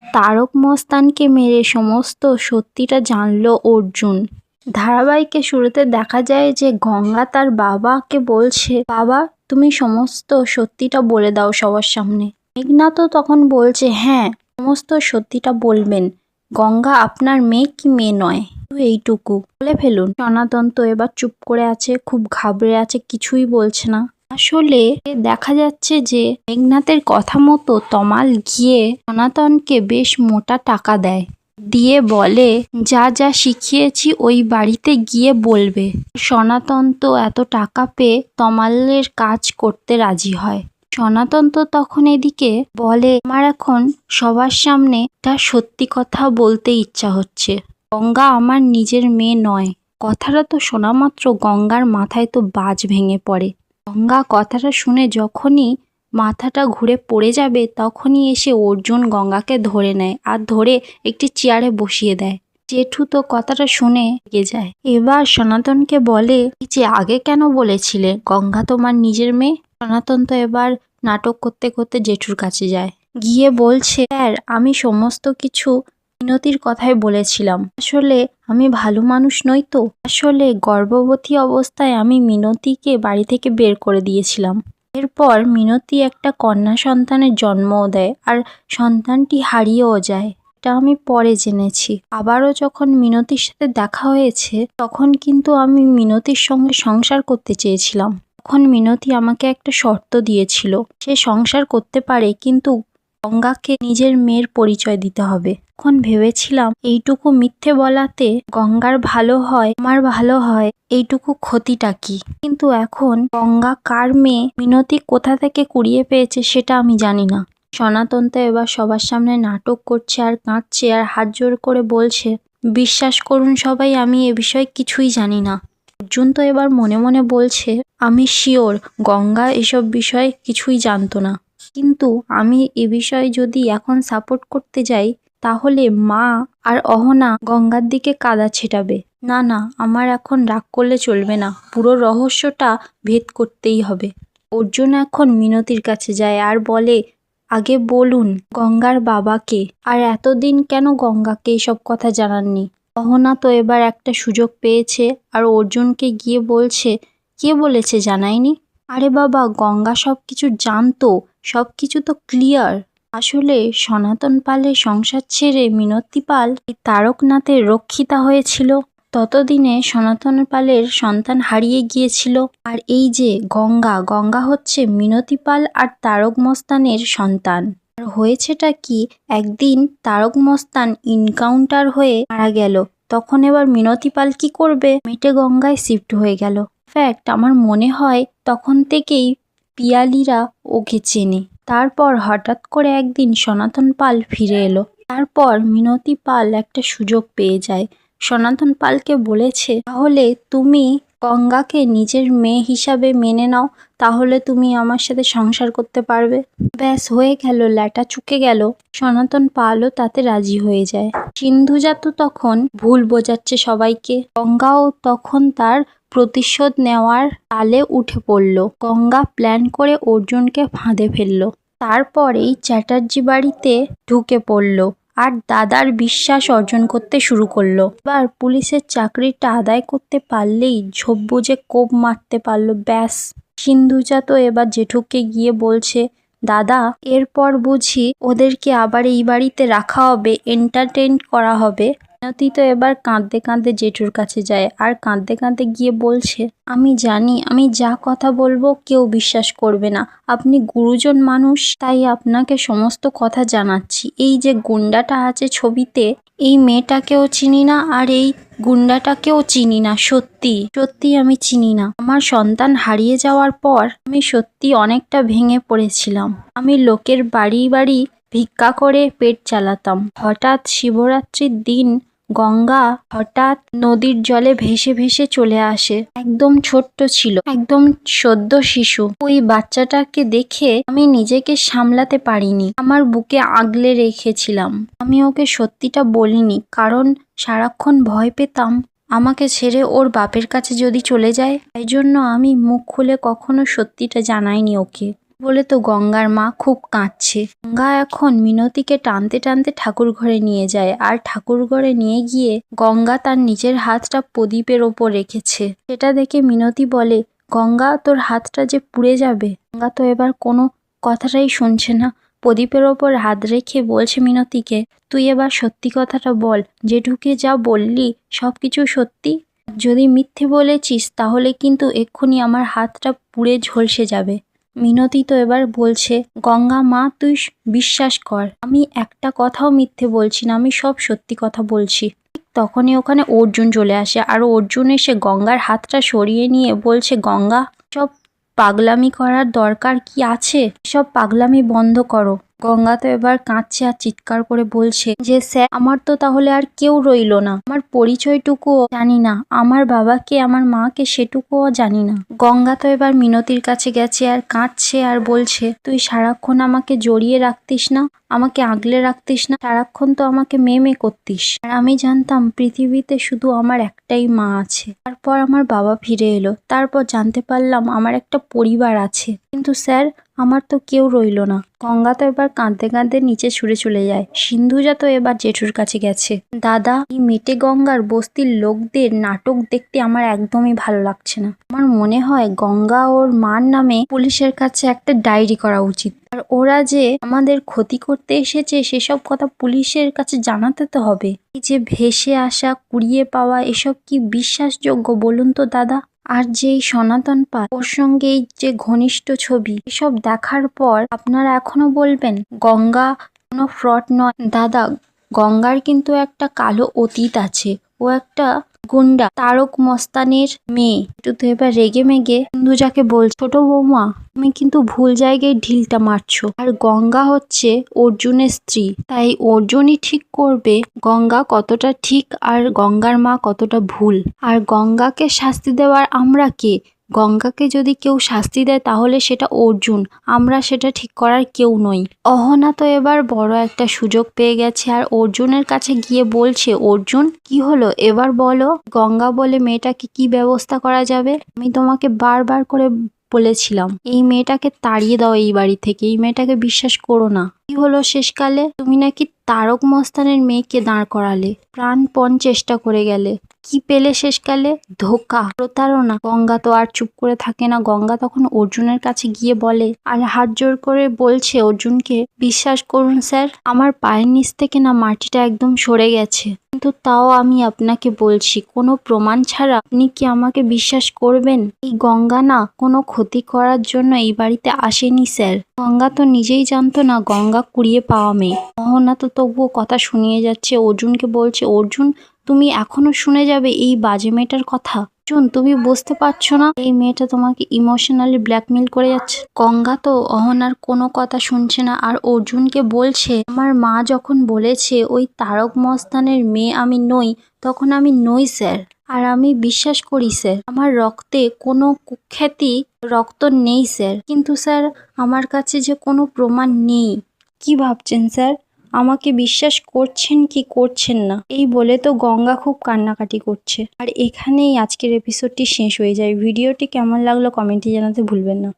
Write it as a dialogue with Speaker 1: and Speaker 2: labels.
Speaker 1: তারক মস্তানকে মেরে সমস্ত সত্যিটা জানল অর্জুন। ধারাবাহিকের শুরুতে দেখা যায় যে গঙ্গা তার বাবাকে বলছে, বাবা তুমি সমস্ত সত্যিটা বলে দাও সবার সামনে। মেঘনাথও তখন বলছে, হ্যাঁ সমস্ত সত্যিটা বলবেন, গঙ্গা আপনার মেয়ে কি মেয়ে নয়, এইটুকু বলে ফেলুন। সনাতন তো এবার চুপ করে আছে, খুব ঘাবড়ে আছে, কিছুই বলছে না। আসলে দেখা যাচ্ছে যে মেঘনাথের কথা মতো তমাল গিয়ে সনাতনকে বেশ মোটা টাকা দেয়, দিয়ে বলে যা যা শিখিয়েছি ওই বাড়িতে গিয়ে বলবে। সনাতন তো এত টাকা পেয়ে তমালের কাজ করতে রাজি হয়। সনাতন তো তখন এদিকে বলে, আমার এখন সবার সামনে তার সত্যি কথা বলতে ইচ্ছা হচ্ছে, গঙ্গা আমার নিজের মেয়ে নয়। কথাটা তো শোনা মাত্র গঙ্গার মাথায় তো বাজ ভেঙে পড়ে। গঙ্গা কথাটা শুনে যখনই মাথাটা ঘুরে পড়ে যাবে তখনই এসে অর্জুন গঙ্গাকে ধরে নেয় আর ধরে একটি চেয়ারে বসিয়ে দেয়। জেঠু তো কথাটা শুনে রেগে যায়। এবার সনাতনকে বলে যে আগে কেন বলেছিলে গঙ্গা তোমার নিজের মেয়ে। সনাতন তো এবার নাটক করতে করতে জেঠুর কাছে যায়, গিয়ে বলছে, স্যার আমি সমস্ত কিছু মিনতির কথাই বলেছিলাম, আসলে আমি ভালো মানুষ নই তো, আসলে গর্ভবতী অবস্থায় আমি মিনতিকে বাড়ি থেকে বের করে দিয়েছিলাম। এরপর মিনতি একটা কন্যা সন্তানের জন্মও দেয় আর সন্তানটি হারিয়েও যায়, এটা আমি পরে জেনেছি। আবারও যখন মিনতির সাথে দেখা হয়েছে তখন কিন্তু আমি মিনতির সঙ্গে সংসার করতে চেয়েছিলাম। তখন মিনতি আমাকে একটা শর্ত দিয়েছিল, সে সংসার করতে পারে কিন্তু গঙ্গাকে নিজের মেয়ের পরিচয় দিতে হবে। তখন ভেবেছিলাম এইটুকু মিথ্যে বলাতে গঙ্গার ভালো হয়, আমার ভালো হয়, এইটুকু ক্ষতিটা কি। কিন্তু এখন গঙ্গা কার মেয়ে, মিনতি কোথা থেকে কুড়িয়ে পেয়েছে সেটা আমি জানি না। সনাতন তো এবার সবার সামনে নাটক করছে আর কাঁদছে আর হাত জোর করে বলছে, বিশ্বাস করুন সবাই আমি এ বিষয়ে কিছুই জানি না। অর্জুন তো এবার মনে মনে বলছে, আমি শিওর গঙ্গা এসব বিষয়ে কিছুই জানতো না, কিন্তু আমি এ বিষয়ে যদি এখন সাপোর্ট করতে যাই তাহলে মা আর অহনা গঙ্গার দিকে কাদা ছেটাবে। না না, আমার এখন রাগ করলে চলবে না, পুরো রহস্যটা ভেদ করতেই হবে। অর্জুন এখন মিনতির কাছে যায় আর বলে, আগে বলুন গঙ্গার বাবাকে, আর এতদিন কেন গঙ্গাকে এসব কথা জানাননি। অহনা তো এবার একটা সুযোগ পেয়েছে আর অর্জুনকে গিয়ে বলছে, কে বলেছে জানায়নি। আরে বাবা গঙ্গা সব কিছু জানতো, সব কিছু তো ক্লিয়ার। আসলে সনাতন পালের সংসার ছেড়ে মিনতি পাল তারকনাথের রক্ষিতা হয়েছিল, ততদিনে সনাতন পালের সন্তান হারিয়ে গিয়েছিল। আর এই যে গঙ্গা, গঙ্গা হচ্ছে মিনতি পাল আর তারক মস্তানের সন্তান। আর হয়েছেটা কি, একদিন তারক মস্তান ইনকাউন্টার হয়ে মারা গেল, তখন এবার মিনতি পাল কি করবে, মেটে গঙ্গায় শিফট হয়ে গেল। ইনফ্যাক্ট আমার মনে হয় তখন থেকেই পিয়ালিরা ওকে চেনে। তারপর হঠাৎ করে একদিন সনাতন পাল ফিরে এলো, তারপর মিনতি পাল একটা সুযোগ পেয়ে যায়। সনাতন পালকে বলেছে, তাহলে তুমি গঙ্গাকে নিজের মেয়ে হিসাবে মেনে নাও, তাহলে তুমি আমার সাথে সংসার করতে পারবে। ব্যাস হয়ে গেল, ল্যাটা চুকে গেল। সনাতন পালও তাতে রাজি হয়ে যায়। সিন্ধুজা তো তখন ভুল বোঝাচ্ছে সবাইকে, গঙ্গাও তখন তার প্রতিশোধ নেওয়ার তালে উঠে পড়ল। গঙ্গা প্ল্যান করে অর্জুনকে ফাঁদে ফেলল, তারপরেই চ্যাটার্জি বাড়িতে ঢুকে পড়ল আর দাদার বিশ্বাস অর্জন করতে শুরু করলো। এবার পুলিশের চাকরিটা আদায় করতে পারলেই ঝোপ বুঝে কোপ মারতে পারলো, ব্যাস। সিন্ধুজা তো এবার জেঠুকে গিয়ে বলছে, দাদা এরপর বুঝি ওদেরকে আবার এই বাড়িতে রাখা হবে, এন্টারটেইন করা হবে। মিনতি তো এবার কাঁদতে কাঁদতে জেঠুর কাছে যায় আর কাঁদতে কাঁদতে গিয়ে বলছে, আমি জানি আমি যা কথা বলবো কেউ বিশ্বাস করবে না, আপনি গুরুজন মানুষ তাই আপনাকে সমস্ত কথা জানাচ্ছি। এই যে গুন্ডাটা আছে ছবিতে, এই মেয়েটাকেও চিনি না আর এই গুন্ডাটাকেও চিনি না, সত্যি সত্যি আমি চিনি না। আমার সন্তান হারিয়ে যাওয়ার পর আমি সত্যি অনেকটা ভেঙে পড়েছিলাম। আমি লোকের বাড়ি বাড়ি ভিক্ষা করে পেট চালাতাম। হঠাৎ শিবরাত্রির দিন গঙ্গা হঠাৎ নদীর জলে ভেসে ভেসে চলে আসে। একদম ছোট্ট ছিল, একদম সদ্য শিশু। ওই বাচ্চাটাকে দেখে আমি নিজেকে সামলাতে পারিনি, আমার বুকে আগলে রেখেছিলাম। আমি ওকে সত্যিটা বলিনি, কারণ সারাক্ষণ ভয় পেতাম আমাকে ছেড়ে ওর বাপের কাছে যদি চলে যায়, তাই জন্য আমি মুখ খুলে কখনো সত্যিটা জানাইনি ওকে। বলে তো গঙ্গার মা খুব কাঁদছে। গঙ্গা এখন মিনতিকে টানতে টানতে ঠাকুর ঘরে নিয়ে যায়, আর ঠাকুর ঘরে নিয়ে গিয়ে গঙ্গা তার নিজের হাতটা প্রদীপের ওপর রেখেছে। সেটা দেখে মিনতি বলে, গঙ্গা তোর হাতটা যে পুড়ে যাবে। গঙ্গা তো এবার কোনো কথাটাই শুনছে না, প্রদীপের ওপর হাত রেখে বলছে মিনতিকে, তুই এবার সত্যি কথাটা বল, জেঠুকে যা বললি সব কিছু সত্যি? যদি মিথ্যে বলেছিস তাহলে কিন্তু এক্ষুনি আমার হাতটা পুড়ে ঝলসে যাবে। মিনতি তো এবার বলছে, গঙ্গা মা তুই বিশ্বাস কর, আমি একটা কথাও মিথ্যে বলছি না, আমি সব সত্যি কথা বলছি। তখনই ওখানে অর্জুন চলে আসে, আর অর্জুন এসে গঙ্গার হাতটা সরিয়ে নিয়ে বলছে, গঙ্গা সব পাগলামি করার দরকার কি আছে? সব পাগলামি বন্ধ করো। গঙ্গা তো এবার কাঁদছে আর চিৎকার করে বলছে যে, স্যার আমার তো তাহলে আর কেউ রইলো না, আমার পরিচয়টুকুও জানি না, আমার বাবাকে আমার মাকে সেটুকুও জানি না। গঙ্গা তো এবার মিনতির কাছে গেছে আর কাঁদছে আর বলছে, তুই সারাক্ষণ আমাকে জড়িয়ে রাখতিস না, আমাকে আগলে রাখতিস না, সারাক্ষণ তো আমাকে মেয়ে করতিস, আর আমি জানতাম পৃথিবীতে শুধু আমার একটাই মা আছে। তারপর আমার বাবা ফিরে এলো, তারপর জানতে পারলাম আমার একটা পরিবার আছে, কিন্তু স্যার আমার তো কেউ রইলো না। গঙ্গা তো এবার কাঁদতে কাঁদতে নিচে ছুঁড়ে চলে যায়। সিন্ধুজা তো এবার জেঠুর কাছে গেছে, দাদা এই মেটে গঙ্গার বস্তির লোকদের নাটক দেখতে আমার একদমই ভালো লাগছে না, আমার মনে হয় গঙ্গা ওর মার নামে পুলিশের কাছে একটা ডায়েরি করা উচিত, আর ওরা যে আমাদের ক্ষতি করতে এসেছে সেসব কথা পুলিশের কাছে জানাতে তো হবে। এই যে ভেসে আসা কুড়িয়ে পাওয়া এসব কি বিশ্বাসযোগ্য বলুন তো দাদা? আর যেই সনাতন পাল ওর সঙ্গে এই যে ঘনিষ্ঠ ছবি, এসব দেখার পর আপনারা এখনো বলবেন গঙ্গা কোনো ফ্রড নয়? দাদা গঙ্গার কিন্তু একটা কালো অতীত আছে, ও একটা গুন্ডা তারক মস্তানের মেয়ে। একটু তো এবার রেগে মেগে সিন্ধুজাকে বল, ছোট বৌমা তুমি কিন্তু ভুল জায়গায় ঢিলটা মারছো, আর গঙ্গা হচ্ছে অর্জুনের স্ত্রী, তাই অর্জুনই ঠিক করবে গঙ্গা কতটা ঠিক আর গঙ্গার মা কতটা ভুল। আর গঙ্গাকে শাস্তি দেওয়ার আমরা কে? গঙ্গাকে যদি কেউ শাস্তি দেয় তাহলে সেটা অর্জুন, আমরা সেটা ঠিক করার কেউ নই। অহনা তো এবার বড় একটা সুযোগ পেয়ে গেছে আর অর্জুনের কাছে গিয়ে বলছে, অর্জুন কি হলো এবার বলো, গঙ্গা বলে মেয়েটাকে কি ব্যবস্থা করা যাবে? আমি তোমাকে বারবার করে বলেছিলাম এই মেয়েটাকে তাড়িয়ে দাও এই বাড়ি থেকে, এই মেয়েটাকে বিশ্বাস করো না। কি হলো শেষকালে? তুমি নাকি তারক মস্তানের মেয়েকে দাঁড় করালে, প্রাণপণ চেষ্টা করে গেলে, কি পেলে শেষকালে? ধোঁকা, প্রতারণা। গঙ্গা তো আর চুপ করে থাকে না, গঙ্গা তখন অর্জুনের কাছে গিয়ে বলে আর হাত জোর করে বলছে অর্জুনকে, বিশ্বাস করুন স্যার আমার পায়ের নিচ থেকে না মাটিটা একদম সরে গেছে, কিন্তু তাও আমি আপনাকে বলছি কোনো প্রমাণ ছাড়া আপনি কি আমাকে বিশ্বাস করবেন? এই গঙ্গা না কোনো ক্ষতি করার জন্য এই বাড়িতে আসেনি স্যার। গঙ্গা তো নিজেই জানতো না গঙ্গা কুড়িয়ে পাওয়া মেয়ে। মোহনা তো তবুও কথা শুনিয়ে যাচ্ছে, অর্জুনকে বলছে, অর্জুন তুমি এখনো শুনে যাবে এই বাজে মেয়েটার কথা? অর্জুন তুমি বুঝতে পারছো না এই মেয়েটা তোমাকে ইমোশনালি ব্ল্যাকমেল করে যাচ্ছে? গঙ্গা তো অহনার কোনো কথা শুনছে না আর অর্জুনকে বলছে, আমার মা যখন বলেছে ওই তারক মস্তানের মেয়ে আমি নই, তখন আমি নই স্যার, আর আমি বিশ্বাস করি স্যার, আমার রক্তে কোনো কুখ্যাতি রক্ত নেই স্যার, কিন্তু স্যার আমার কাছে যে কোনো প্রমাণ নেই। কি ভাবছেন স্যার, আমাকে বিশ্বাস করছেন কি করছেন না? এই বলে তো গঙ্গা খুব কান্নাকাটি করছে। আর এখানেই আজকের এপিসোডটি শেষ হয়ে যায়। ভিডিওটি কেমন লাগলো কমেন্টে জানাতে ভুলবেন না।